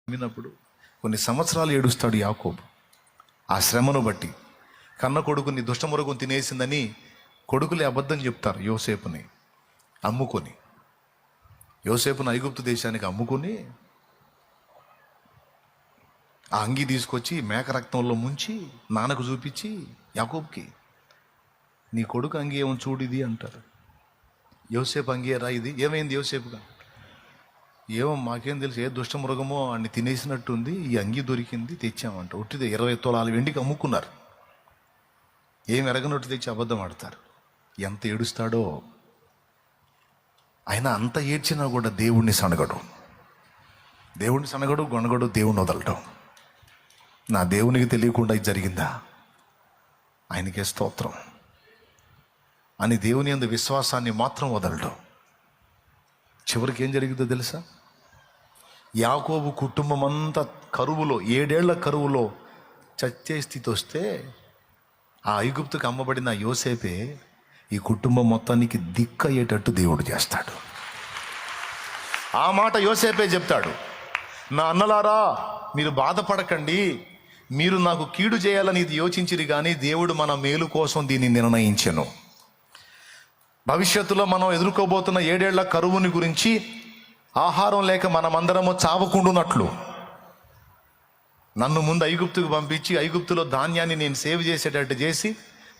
నమ్మినప్పుడు కొన్ని సంవత్సరాలు ఏడుస్తాడు యాకోబు. ఆ శ్రమను బట్టి కన్న కొడుకుని దుష్టమురగం తినేసిందని కొడుకులే అబద్ధం చెప్తారు. యోసేపుని అమ్ముకొని, యోసేపును ఐగుప్తు దేశానికి అమ్ముకొని ఆ అంగి తీసుకొచ్చి మేక రక్తంలో ముంచి నాన్నకు చూపించి యాకోబుకి, నీ కొడుకు అంగి ఏమో చూడిది అంటారు. యోసేపు అంగీరా ఇది, ఏమైంది యోసేపుగా? ఏమో మాకేం తెలుసు, ఏ దుష్టమృగమో అన్ని తినేసినట్టుంది, ఈ అంగి దొరికింది తెచ్చామంట. ఉట్టిదే 20 తులాల వెండికి అమ్ముకున్నారు. ఏం ఎరగనట్టు తెచ్చి అబద్ధం ఆడతారు. ఎంత ఏడుస్తాడో. ఆయన అంత ఏడ్చినా కూడా దేవుణ్ణి సనగడు, గొనగడు, దేవుణ్ణి వదలటం. నా దేవునికి తెలియకుండా ఇది జరిగిందా, ఆయనకే స్తోత్రం అని దేవుని యందు విశ్వాసాన్ని మాత్రం వదలటం. చివరికి ఏం జరిగిందో తెలుసా? యాకోబు కుటుంబం అంతా కరువులో, 7 ఏళ్ల కరువులో చచ్చే స్థితి వస్తే ఆ ఐగుప్తుకు అమ్మబడిన యోసేపే ఈ కుటుంబం మొత్తానికి దిక్కయ్యేటట్టు దేవుడు చేస్తాడు. ఆ మాట యోసేపే చెప్తాడు, నా అన్నలారా మీరు బాధపడకండి, మీరు నాకు కీడు చేయాలని ఇది యోచించిరి, కానీ దేవుడు మన మేలు కోసం దీన్ని నిర్ణయించెను. భవిష్యత్తులో మనం ఎదుర్కోబోతున్న 7 ఏళ్ల కరువుని గురించి, ఆహారం లేక మనమందరము చావకుండునట్లు నన్ను ముందు ఐగుప్తుకు పంపించి ఐగుప్తులో ధాన్యాన్ని నేను సేవ్ చేసేటట్టు చేసి,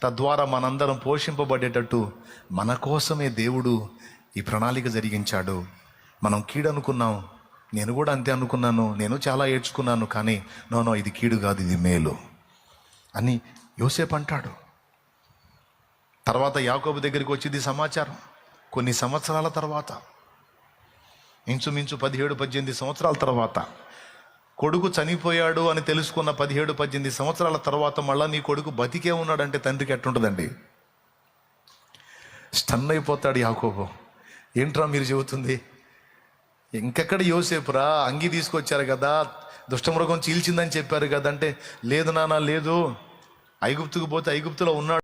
తద్వారా మనందరం పోషింపబడేటట్టు మన కోసమే దేవుడు ఈ ప్రణాళిక జరిగించాడు. మనం కీడు అనుకున్నాం, నేను కూడా అంతే అనుకున్నాను, నేను చాలా ఏడ్చుకున్నాను, కానీ నో ఇది కీడు కాదు, ఇది మేలు అని యోసేపు అంటాడు. తర్వాత యాకోబు దగ్గరికి వచ్చింది సమాచారం. కొన్ని సంవత్సరాల తర్వాత, ఇంచుమించు 17-18 సంవత్సరాల తర్వాత, కొడుకు చనిపోయాడు అని తెలుసుకున్న 17-18 సంవత్సరాల తర్వాత మళ్ళా నీ కొడుకు బతికే ఉన్నాడంటే తండ్రికి ఎట్టుంటుందండి? స్టన్ అయిపోతాడు యాకోబు. ఏంట్రా మీరు చెబుతుంది? ఇంకెక్కడ యోసేపురా, అంగి తీసుకొచ్చారు కదా, దుష్టమృగం చీల్చిందని చెప్పారు కదా అంటే, లేదు నాన్న లేదు, ఐగుప్తుకు పోతే ఐగుప్తులో ఉన్నాడు.